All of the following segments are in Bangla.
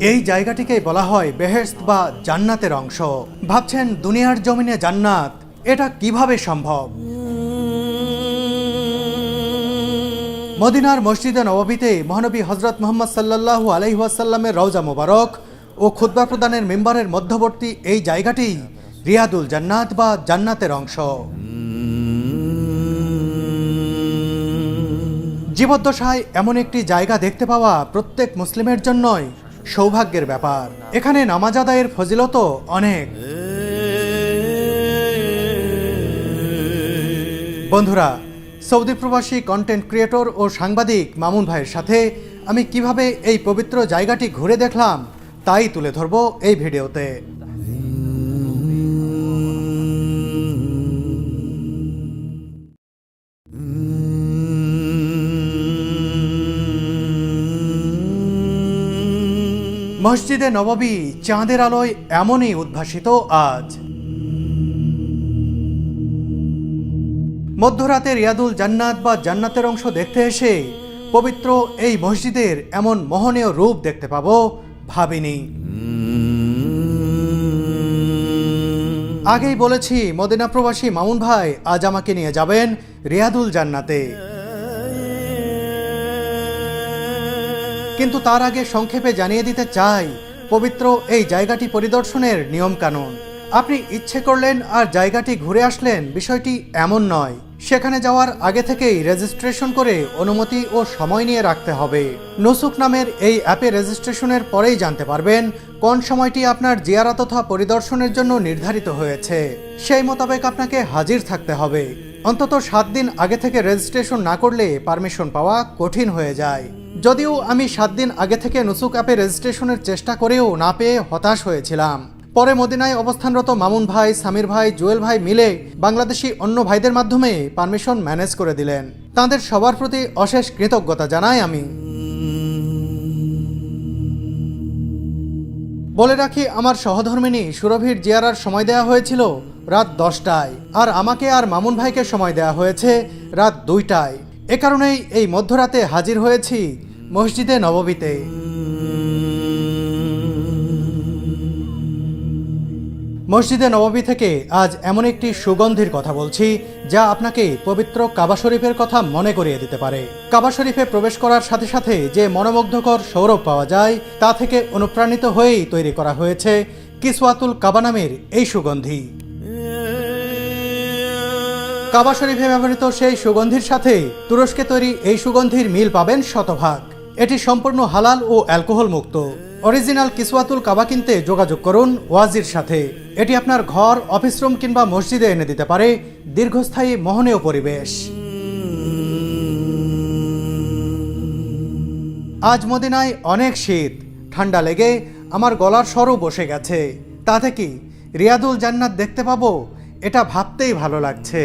এই জায়গাটিকেই বলা হয় বেহেশত বা জান্নাতের অংশ। ভাবছেন দুনিয়ার জমিনে জান্নাত, এটা কিভাবে সম্ভব? মদিনার মসজিদে নববীতে মহানবী হযরত মুহাম্মদ সাল্লাল্লাহু আলাইহি ওয়াসাল্লামের রওজা মোবারক ও খুতবা প্রদানের মিম্বারের মধ্যবর্তী এই জায়গাটি রিয়াদুল জান্নাত বা জান্নাতের অংশ। জীবদ্দশায় এমন একটি জায়গা দেখতে পাওয়া প্রত্যেক মুসলিমের জন্যই সৌভাগ্যের ব্যাপার। এখানে নামাজ আদায়ের ফজিলতও অনেক। বন্ধুরা, সৌদি প্রবাসী কন্টেন্ট ক্রিয়েটর ও সাংবাদিক মামুন ভাইয়ের সাথে আমি কিভাবে এই পবিত্র জায়গাটি ঘুরে দেখলাম তাই তুলে ধরব এই ভিডিওতে। মসজিদে নববী চাঁদের আলোয় এমনই উদ্ভাসিত আজ। মধ্যরাতে রিয়াদুল জান্নাত বা জান্নাতের অংশ দেখতে এসে পবিত্র এই মসজিদের এমন মোহনীয় রূপ দেখতে পাবো ভাবিনি। আগেই বলেছি মদিনা প্রবাসী মামুন ভাই আজ আমাকে নিয়ে যাবেন রিয়াদুল জান্নাতে। কিন্তু তার আগে সংক্ষেপে জানিয়ে দিতে চাই পবিত্র এই জায়গাটি পরিদর্শনের নিয়ম কানুন। আপনি ইচ্ছে করলেন আর জায়গাটি ঘুরে আসলেন, বিষয়টি এমন নয়। সেখানে যাওয়ার আগে থেকেই রেজিস্ট্রেশন করে অনুমতি ও সময় নিয়ে রাখতে হবে। নুসুক নামের এই অ্যাপে রেজিস্ট্রেশনের পরেই জানতে পারবেন কোন সময়টি আপনার জিয়ারত তথা পরিদর্শনের জন্য নির্ধারিত হয়েছে। সেই মোতাবেক আপনাকে হাজির থাকতে হবে। অন্তত 7 দিন আগে থেকে রেজিস্ট্রেশন না করলে পারমিশন পাওয়া কঠিন হয়ে যায়। যদিও আমি 7 দিন আগে থেকে নুসুক অ্যাপে রেজিস্ট্রেশনের চেষ্টা করেও না পেয়ে হতাশ হয়েছিলাম। পরে মদিনায় অবস্থানরত মামুন ভাই, সামির ভাই, জুয়েল ভাই মিলে বাংলাদেশি অন্য ভাইদের মাধ্যমে পারমিশন ম্যানেজ করে দিলেন। তাদের সবার প্রতি অশেষ কৃতজ্ঞতা জানাই আমি। বলে রাখি, আমার সহধর্মিনী সুরভির জিয়ারার সময় দেওয়া হয়েছিল রাত 10টায়, আর আমাকে আর মামুন ভাইকে সময় দেওয়া হয়েছে রাত 2টায়। এ কারণেই এই মধ্যরাতে হাজির হয়েছি মসজিদে নববীতে। মসজিদে নববী থেকে আজ এমন একটি সুগন্ধির কথা বলছি যা আপনাকে পবিত্র কাবা শরীফের কথা মনে করিয়ে দিতে পারে। কাবা শরীফে প্রবেশ করার সাথে সাথে যে মনোমুগ্ধকর সৌরভ পাওয়া যায় তা থেকে অনুপ্রাণিত হয়েই তৈরি করা হয়েছে কিসওয়াতুল কাবা নামের এই সুগন্ধি। কাবা শরীফে ব্যবহৃত সেই সুগন্ধির সাথে তুরস্কে তৈরি এই সুগন্ধির মিল পাবেন শতভাগ। এটি সম্পূর্ণ হালাল ও অ্যালকোহল মুক্ত। অরিজিনাল কিসওয়াতুল কাবা কিনতে যোগাযোগ করুন ওয়াজির সাথে। এটি আপনার ঘর, অফিস রুম কিংবা মসজিদে এনে দিতে পারে দীর্ঘস্থায়ী মোহনীয় পরিবেশ। আজ মদিনায় অনেক শীত, ঠান্ডা লেগে আমার গলার স্বরও বসে গেছে। তাতে কি রিয়াদুল জান্নাত দেখতে পাবো, এটা ভাবতেই ভালো লাগছে।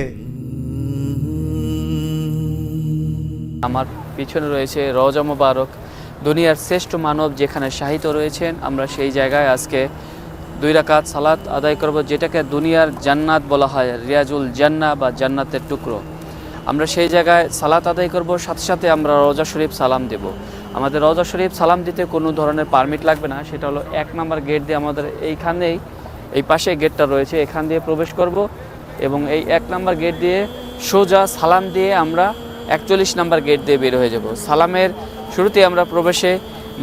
আমার পিছনে রয়েছে রওজা মোবারক, দুনিয়ার শ্রেষ্ঠ মানব যেখানে শাহিত রয়েছেন। আমরা সেই জায়গায় আজকে 2 রাকাত সালাত আদায় করব, যেটাকে দুনিয়ার জান্নাত বলা হয়, রিয়াজুল জান্নাহ বা জান্নাতের টুকরো। আমরা সেই জায়গায় সালাত আদায় করব, সাথে সাথে আমরা রওজা শরীফ সালাম দেব। আমাদের রওজা শরীফ সালাম দিতে কোনো ধরনের পারমিট লাগবে না। সেটা হলো 1 নম্বর গেট দিয়ে, আমাদের এইখানেই এই পাশে গেটটা রয়েছে, এখান দিয়ে প্রবেশ করব এবং এই 1 নম্বর গেট দিয়ে সোজা সালাম দিয়ে আমরা 41 নম্বর গেট দিয়ে বের হয়ে যাব। সালামের শুরুতে আমরা প্রবেশে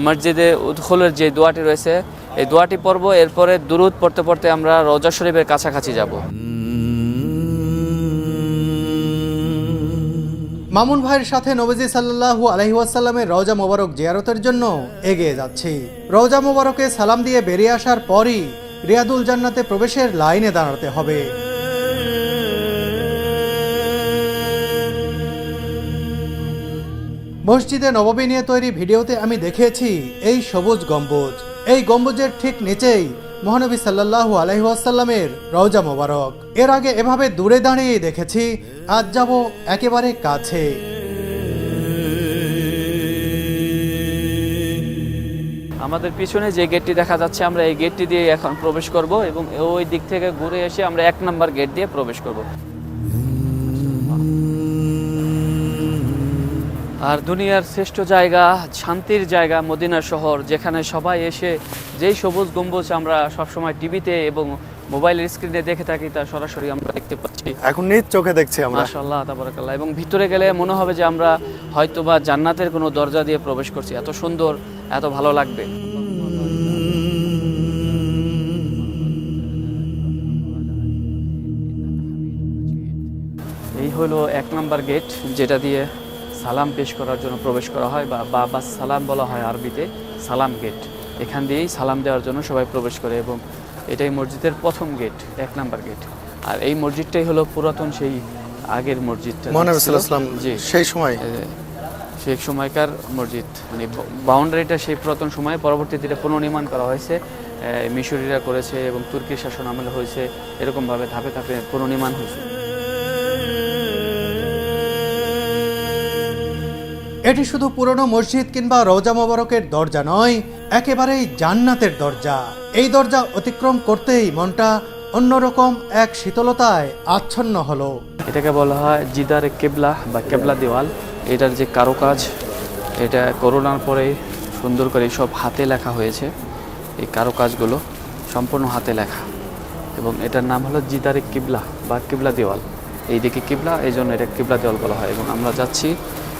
মসজিদে উদখুলের যে দোয়াটি রয়েছে এই দোয়াটি পড়ব। এরপরে দুরুদ পড়তে পড়তে আমরা রওজা শরীফের কাছাকাছি যাব। মামুন ভাইয়ের সাথে নবীজি সাল্লাল্লাহু আলাইহি ওয়াসাল্লামের রওজা মোবারক জিয়ারতের জন্য এগিয়ে যাচ্ছি। রওজা মোবারকে সালাম দিয়ে বেরিয়ে আসার পরই রিয়াদুল জান্নাতে প্রবেশের লাইনে দাঁড়াতে হবে। মসজিদে নববী নিয়ে তৈরি ভিডিওতে আমি দেখেছি এই সবুজ গম্বুজ। এই গম্বুজের ঠিক নিচেই মহানবী সাল্লাল্লাহু আলাইহি ওয়াসাল্লামের রওজা মোবারক। এর আগে এভাবে দূরে দাঁড়িয়ে দেখেছি, আজ যাব একেবারে কাছে। আমাদের পিছনে যে গেটটি দেখা যাচ্ছে আমরা এই গেটটি দিয়ে এখন প্রবেশ করব এবং ওই দিক থেকে ঘুরে এসে আমরা 1 নম্বর গেট দিয়ে প্রবেশ করব। আর দুনিয়ার শ্রেষ্ঠ জায়গা, শান্তির জায়গা মদিনা শহর, যেখানে সবাই এসে যেই সবুজ গম্বুজ আমরা সবসময় টিভিতে এবং মোবাইলের স্ক্রিনে দেখে থাকি তা সরাসরি আমরা দেখতে পাচ্ছি। এখন নিজ চোখে দেখছি আমরা। মাশাআল্লাহ তাবারাকাল্লাহ। এবং ভিতরে গেলে মনে হবে যে আমরা হয়তোবা জান্নাতের কোনো দরজা দিয়ে প্রবেশ করছি। এত সুন্দর, এত ভালো লাগবে। এই হলো 1 নম্বর গেট, যেটা দিয়ে সালাম পেশ করার জন্য প্রবেশ করা হয়, বা বাবা সালাম বলা হয় আরবিতে, সালাম গেট। এখান দিয়েই সালাম দেওয়ার জন্য সবাই প্রবেশ করে এবং এটাই মসজিদের প্রথম গেট, 1 নম্বর গেট। আর এই মসজিদটাই হলো পুরাতন সেই আগের মসজিদটা, মহানবী সাল্লাল্লাহু আলাইহি ওয়াসাল্লাম জি সেই সময় সেই সময়কার মসজিদ, মানে বাউন্ডারিটা সেই পুরাতন সময়ে, পরবর্তীতে এটা পুনর্নির্মাণ করা হয়েছে, মিশরীরা করেছে এবং তুর্কি শাসন আমলে হয়েছে, এরকমভাবে ধাপে ধাপে পুনর্নির্মাণ হয়েছে। এটি শুধু পুরনো মসজিদ কিংবা রওজা মোবারকের দরজা নয়, একেবারেই জান্নাতের দরজা। এই দরজা অতিক্রম করতেই মনটা অন্যরকম এক শীতলতায় আচ্ছন্ন হলো। এটাকে বলা হয় জিদারে কেবলা বা কেবলা দেওয়াল। এটার যে কারুকাজ, এটা করোনার পরে সুন্দর করে সব হাতে লেখা হয়েছে। এই কারুকাজগুলো সম্পূর্ণ হাতে লেখা এবং এটার নাম হলো জিদারে কিবলা বা কিবলা দেওয়াল। এই দিকে কিবলা, এই জন্য এটা কিবলা দেওয়াল বলা হয়। এবং আমরা যাচ্ছি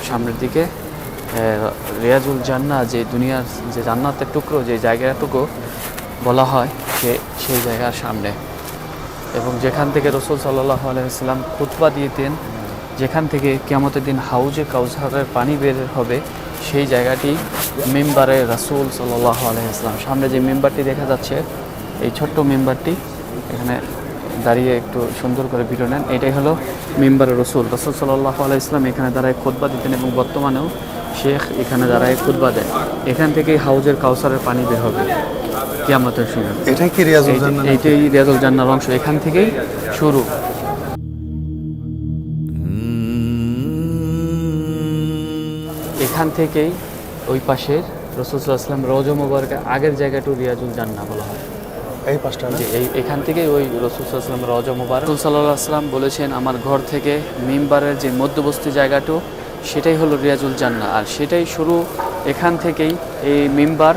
সামনের দিকে রিয়াজুল জান্নাহ, যে দুনিয়ার যে জান্নাতের টুকরো, যে জায়গাটুকু বলা হয় সেই জায়গার সামনে, এবং যেখান থেকে রাসূল সাল্লাল্লাহু আলাইহি ওয়াসাল্লাম খুতবা দিতেন, যেখান থেকে কিয়ামতের দিন হাউজে কাউসারের পানি বের হবে, সেই জায়গাটি মিম্বারে রাসূল সাল্লাল্লাহু আলাইহি ওয়াসাল্লাম। সামনে যে মিম্বারটি দেখা যাচ্ছে, এই ছোট্ট মিম্বারটি, এখানে দাঁড়িয়ে একটু সুন্দর করে ভিডিও নেন। এটাই হলো মিম্বারে রাসূল সাল্লাল্লাহু আলাইহি ওয়াসাল্লাম এখানে দাঁড়ায় খুতবা দিতেন এবং বর্তমানেও শেখ এখানে দাঁড়ায় খুতবা দেয়। এখান থেকেই হাউজের কাউসারের পানি বের হবে কিয়ামতের সময়। এটাই কি রিয়াজুল জান্নাহ? এইটাই রিয়াজুল জান্নাহর অংশ, এখান থেকেই শুরু। এখান থেকেই ওই পাশের রাসূল সাল্লাল্লাহু আলাইহি ওয়াসাল্লাম রওজা মুবারকের আগের জায়গাটু রিয়াজুল জান্নাহ বলা হয়। এই পাঁচটা না? যে এখান থেকেই ওই রাসূল সাল্লাল্লাহু আলাইহি ওয়াসাল্লাম রওজা মুবারক। রাসূল সাল্লাল্লাহু আলাইহি ওয়াসাল্লাম বলেছেন, আমার ঘর থেকে মিম্বারের যে মধ্যবর্তী জায়গাটু, সেটাই হলো রিয়াজুল জান্নাহ। আর সেটাই শুরু এখান থেকেই, এই মিম্বার,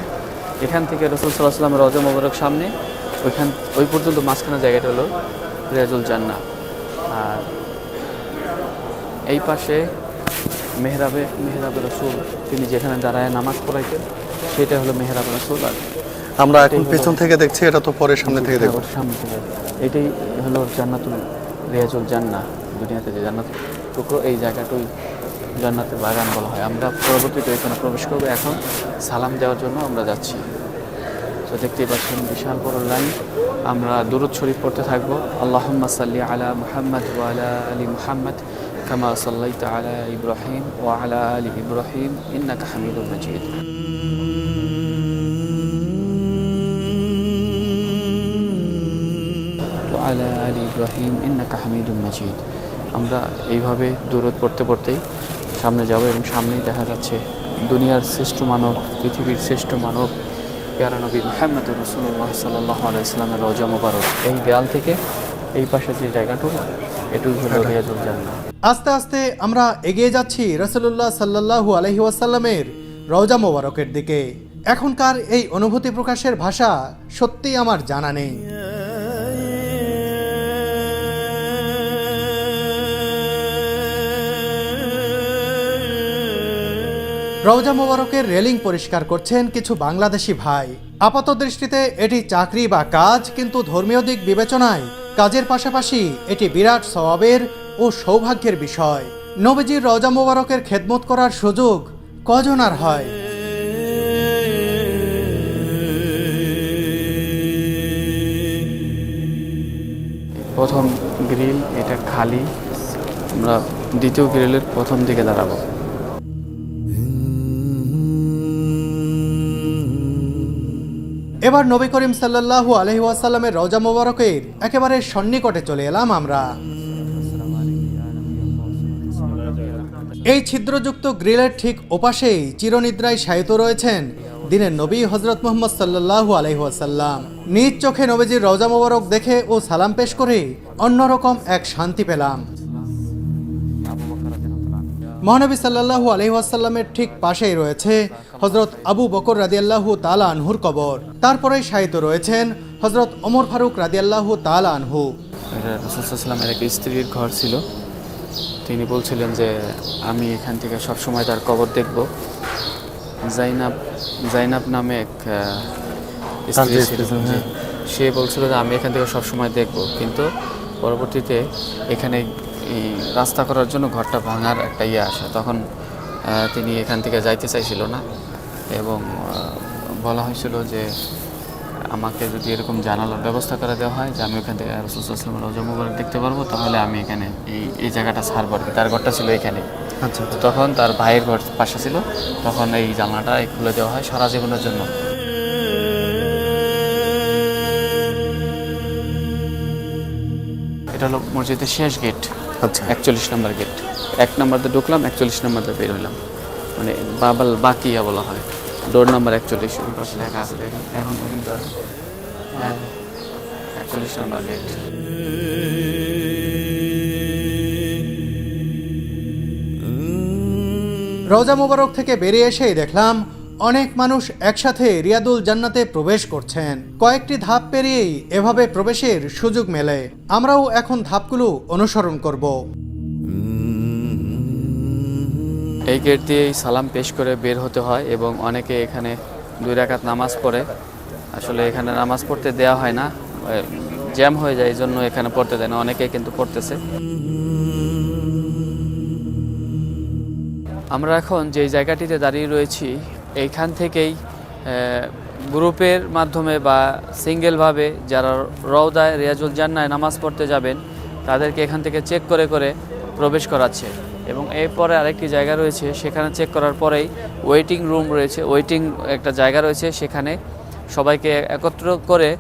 এখান থেকে রাসূল সাল্লাল্লাহু আলাইহি ওয়াসাল্লাম রওজা মুবারক সামনে, ওই পর্যন্ত মাঝখানে জায়গাটা হলো রিয়াজুল জান্নাহ। আর এই পাশে মেহরাবে রাসূল, তিনি যেখানে দাঁড়ায় নামাজ পড়াইতেন, সেটা হলো মেহরাবে রাসূল। আর আমরা এখন পেছন থেকে দেখছি, এটা তো পরে সামনে থেকে দেখব। সামনে থেকে এটাই হলো জান্নাতুল রিয়াজুল জান্নাহ, দুনিয়াতে যে জান্নাত টুকরো, এই জায়গাটাই জান্নাতের বাগান বলা হয়। আমরা পরবর্তীতে এখানে প্রবেশ করবো। এখন সালাম দেওয়ার জন্য আমরা যাচ্ছি। তো দেখতেই পাচ্ছেন বিশাল বড় লাইন। আমরা দুরূদ শরীফ পড়তে থাকবো। আল্লাহুম্মা সাল্লি আলা মুহাম্মাদ ওয়া আলা আলি মুহাম্মাদ কামা সাল্লাইতা আলা ইব্রাহিম ওয়া আলা আলি ইব্রাহিম ইন্নাকা হামিদুম মাজিদ। আলা আলি ইব্রাহিম ইন্নাকা হামিদুম মাজিদ। আমরা এইভাবে দুরূদ পড়তে পড়তেই সামনে যাব এবং সামনেই দেখা যাচ্ছে দুনিয়ার শ্রেষ্ঠ মানব, পৃথিবীর শ্রেষ্ঠ মানব, প্যারা নবী মুহাম্মদুর রাসূলুল্লাহ সাল্লাল্লাহু আলাইহি ওয়াসাল্লামের রওজা মুবারক। এই দেয়াল থেকে এই পাশে যে জায়গাটুকু, এটুকু হলো রিয়াজুল জান্নাহ। আস্তে আস্তে আমরা এগিয়ে যাচ্ছি রাসূলুল্লাহ সাল্লাল্লাহু আলাইহি ওয়াসাল্লামের রওজা মোবারকের দিকে। এখনকার এই অনুভূতি প্রকাশের ভাষা সত্যিই আমার জানা নেই। রওজা মোবারকের রেলিং পরিষ্কার করছেন কিছু বাংলাদেশি ভাই। আপাত দৃষ্টিতে এটি চাকরি বা কাজ, কিন্তু ধর্মীয় দিক বিবেচনায় কাজের পাশাপাশি এটি বিরাট সওয়াবের ও সৌভাগ্যের বিষয়। নবীজির রওজা মোবারকের খেদমত করার সুযোগ কজন আর হয়? প্রথম গ্রিল এটা খালি, আমরা দ্বিতীয় গ্রিলের প্রথম দিকে দাঁড়াবো। এবার নবী করিম সাল্লাল্লাহু আলাইহি ওয়াসাল্লামের রওজা মোবারকের একেবারে সন্নিকটে চলে এলাম আমরা। এই ছিদ্রযুক্ত গ্রিলের ঠিক ওপাশেই চিরনিদ্রায় শায়িত রয়েছেন দিনের নবী হযরত মুহাম্মদ সাল্লাল্লাহু আলাইহি ওয়াসাল্লাম। নিজ চোখে নবীজির রওজা মোবারক দেখে ও সালাম পেশ করে অন্যরকম এক শান্তি পেলাম। মহানবী সাল্লাল্লাহু আলাইহি ওয়াসাল্লামের ঠিক পাশেই রয়েছে হযরত আবু বকর রাদিয়াল্লাহু তাআলা আনহুর কবর। তারপরেই শায়িত রয়েছেন হযরত ওমর ফারুক রাদিয়াল্লাহু তাআলা আনহু। এটা রাসূল সাল্লাল্লাহু আলাইহি ওয়াসাল্লামের এক স্ত্রীর ঘর ছিল। তিনি বলছিলেন যে আমি এখান থেকে সবসময় তার কবর দেখব। জাইনাব নামে এক স্ত্রী ছিল, সে বলছিল যে আমি এখান থেকে সবসময় দেখব, কিন্তু পরবর্তীতে এখানে এই রাস্তা করার জন্য ঘরটা ভাঙার একটা আসে, তখন তিনি এখান থেকে যাইতে চাইছিল না এবং বলা হয়েছিল যে আমাকে যদি এরকম জানালার ব্যবস্থা করে দেওয়া হয় যে আমি ওখান থেকে রাসূল সাল্লাল্লাহু আলাইহি ওয়াসাল্লামের রওজা মুবারক দেখতে পারবো, তাহলে আমি এখানে এই জায়গাটা ছাড়ব আর কি। তার ঘরটা ছিল এখানে। আচ্ছা, তখন তার ভাইয়ের ঘর পাশে ছিল, তখন এই জানলাটা খুলে দেওয়া হয় সারা জীবনের জন্য। এটা হলো মসজিদের শেষ গেট। আচ্ছা, 41 নম্বর গেট। 1 নম্বর দিয়ে ঢুকলাম, 41 নম্বর দিয়ে বের হলাম, মানে বাবাল বাকিয়া বলা হয়। ডোর নাম্বার 41 ওই পাশে লেখা আছে, দেখুন এখন পর্যন্ত 41 নম্বর গেট। রওজা মুবারক থেকে বেরিয়ে এসেই দেখলাম অনেক মানুষ একসাথে রিয়াদুল জান্নাতে প্রবেশ করছেন। কয়েকটি ধাপ পেরিয়েই এভাবে প্রবেশের সুযোগ মেলে। আমরাও এখন ধাপগুলো অনুসরণ করব। এই গেট দিয়েই সালাম পেশ করে বের হতে হয় এবং অনেকে এখানে 2 রাকাত নামাজ পড়ে। আসলে এখানে নামাজ পড়তে দেওয়া হয় না, জ্যাম হয়ে যায়, এই জন্য এখানে পড়তে দেয় না। অনেকে কিন্তু পড়তেছে। আমরা এখন যেই জায়গাটিতে দাঁড়িয়ে রয়েছি, এইখান থেকেই গ্রুপের মাধ্যমে বা সিঙ্গেলভাবে যারা রওদায় রিয়াজুল জান্নায় নামাজ পড়তে যাবেন তাদেরকে এখান থেকে চেক করে করে প্রবেশ করাচ্ছে। এবং এরপরে আরেকটি জায়গা রয়েছে, সেখানে চেক করার পরেই ওয়েটিং রুম রয়েছে, ওয়েটিং একটা জায়গা রয়েছে, সেখানে সবাইকে একত্র করে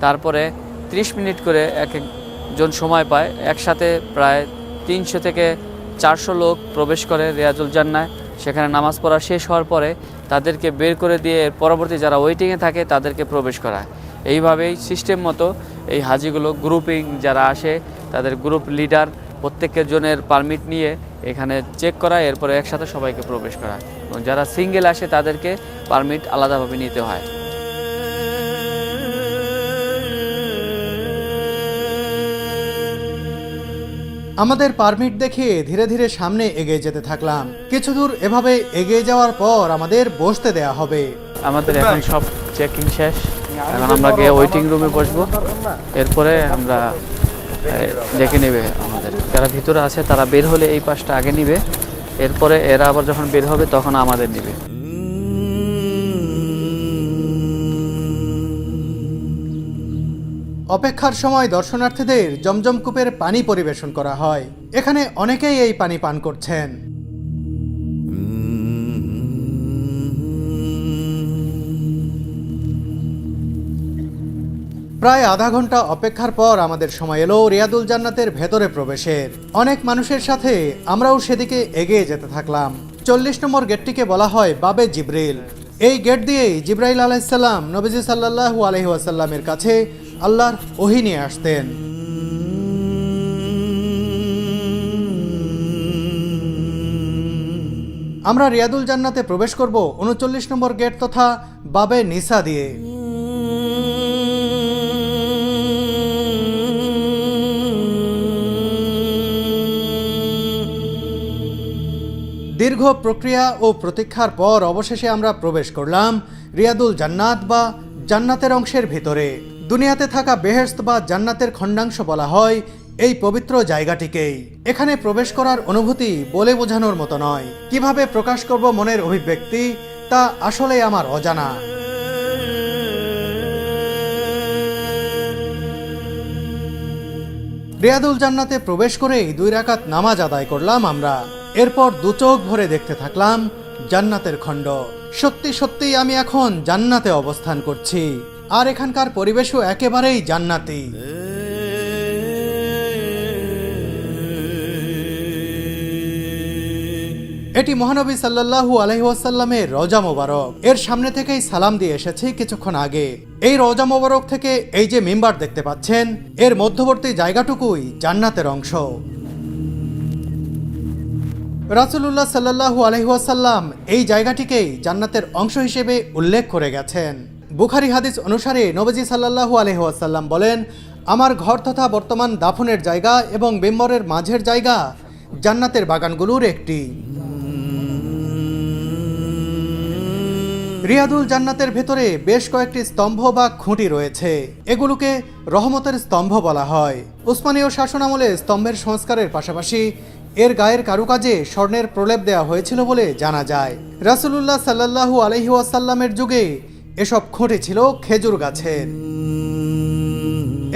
তারপরে 30 মিনিট করে এক একজন সময় পায়। একসাথে প্রায় 300 থেকে 400 লোক প্রবেশ করে রিয়াজুল জান্নায়। সেখানে নামাজ পড়া শেষ হওয়ার পরে তাদেরকে বের করে দিয়ে পরবর্তী যারা ওয়েটিংয়ে থাকে তাদেরকে প্রবেশ করায়। এইভাবেই সিস্টেম মতো এই হাজিগুলো গ্রুপিং যারা আসে তাদের গ্রুপ লিডার প্রত্যেকের জনের পারমিট নিয়ে এখানে চেক করায়, এরপরে একসাথে সবাইকে প্রবেশ করায়। এবং যারা সিঙ্গেল আসে তাদেরকে পারমিট আলাদাভাবে নিতে হয়। আমাদের পারমিট দেখে ধীরে ধীরে সামনে এগিয়ে যেতে থাকলাম। কিছু দূর এভাবে এগিয়ে যাওয়ার পর আমাদের বসতে দেয়া হবে। আমাদের এখন সব চেকিং শেষ, এখন আমরা গিয়ে ওয়েটিং রুমে বসবো। এরপরে আমরা দেখে নেবে আমাদের যারা ভিতরে আছে, তারা বের হলে এই পাশটা আগে নিবে, এরপরে এরা আবার যখন বের হবে তখন আমাদের নিবে। অপেক্ষার সময় দর্শনার্থীদের জমজম কূপের পানি পরিবেশন করা হয়। এখানে অনেকেই এই পানি পান করছেন। প্রায় আধা ঘন্টা অপেক্ষার পর আমাদের সময় এলো রিয়াদুল জান্নাতের ভেতরে প্রবেশের। অনেক মানুষের সাথে আমরাও সেদিকে এগিয়ে যেতে থাকলাম। 40 নম্বর গেটটিকে বলা হয় বাবে জিব্রিল। এই গেট দিয়েই জিব্রাইল আলাইহিস সালাম নবীজি সাল্লাল্লাহু আলাইহি ওয়াসাল্লামের কাছে আল্লাহর ওহী নিয়ে আসতেন। আমরা রিয়াদুল জান্নাতে প্রবেশ করব 39 নম্বর গেট তথা বাবে নিসা দিয়ে। দীর্ঘ প্রক্রিয়া ও প্রতীক্ষার পর অবশেষে আমরা প্রবেশ করলাম রিয়াদুল জান্নাত বা জান্নাতের অংশের ভিতরে। দুনিয়াতে থাকা বেহেশত বা জান্নাতের খণ্ডাংশ বলা হয় এই পবিত্র জায়গাটিকেই। এখানে প্রবেশ করার অনুভূতি বলে বোঝানোর মতো নয়। কিভাবে প্রকাশ করব মনের অভিব্যক্তি তা আসলে আমার অজানা। রিয়াদুল জান্নাতে প্রবেশ করেই 2 রাকাত নামাজ আদায় করলাম আমরা। এরপর 2 চোখ ভরে দেখতে থাকলাম জান্নাতের খণ্ড। সত্যি সত্যি আমি এখন জান্নাতে অবস্থান করছি, আর এখানকার পরিবেশও একেবারেই জান্নাতি। এটি মহানবী সাল্লাল্লাহু আলাইহি ওয়াসাল্লামের রওজা মোবারক। এর সামনে থেকেই সালাম দিয়ে এসেছি কিছুক্ষণ আগে। এই রওজা মোবারক থেকে এই যে মিম্বার দেখতে পাচ্ছেন, এর মধ্যবর্তী জায়গাটুকুই জান্নাতের অংশ। রাসূলুল্লাহ সাল্লাল্লাহু আলাইহি ওয়াসাল্লাম এই জায়গাটিকেই জান্নাতের অংশ হিসেবে উল্লেখ করে গেছেন। বুখারী হাদিস অনুসারে নবীজি সাল্লাল্লাহু আলাইহি ওয়াসাল্লাম বলেন, আমার ঘর তথা বর্তমান দাফনের জায়গা এবং মেম্বরের মাঝের জায়গা জান্নাতের বাগানগুলোর একটি। রিয়াদুল জান্নাতের ভেতরে বেশ কয়েকটি স্তম্ভ বা খুঁটি রয়েছে। এগুলোকে রহমতের স্তম্ভ বলা হয়। উসমানীয় শাসনামলে স্তম্ভের সংস্কারের পাশাপাশি এর গায়ের কারুকাজে স্বর্ণের প্রলেপ দেওয়া হয়েছিল বলে জানা যায়। রাসূলুল্লাহ সাল্লাল্লাহু আলাইহি ওয়াসাল্লামের যুগে এসব খুঁটি ছিল খেজুর গাছের।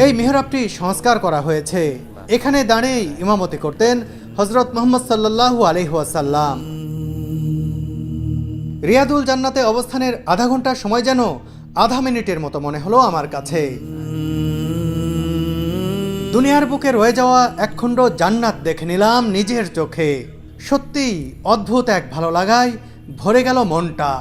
এই মিহরাবটি সংস্কার করা হয়েছে। এখানে দাঁড়িয়ে ইমামতি করতেন হযরত মুহাম্মদ সাল্লাল্লাহু আলাইহি ওয়াসাল্লাম। রিয়াদুল জান্নাতে অবস্থানের আধা ঘন্টার সময় যেন আধা মিনিটের মতো মনে হলো আমার কাছে। দুনিয়ার বুকে রয়ে যাওয়া একখণ্ড জান্নাত দেখে নিলাম নিজের চোখে। সত্যি অদ্ভুত এক ভালো লাগায় ভরে গেল মনটা।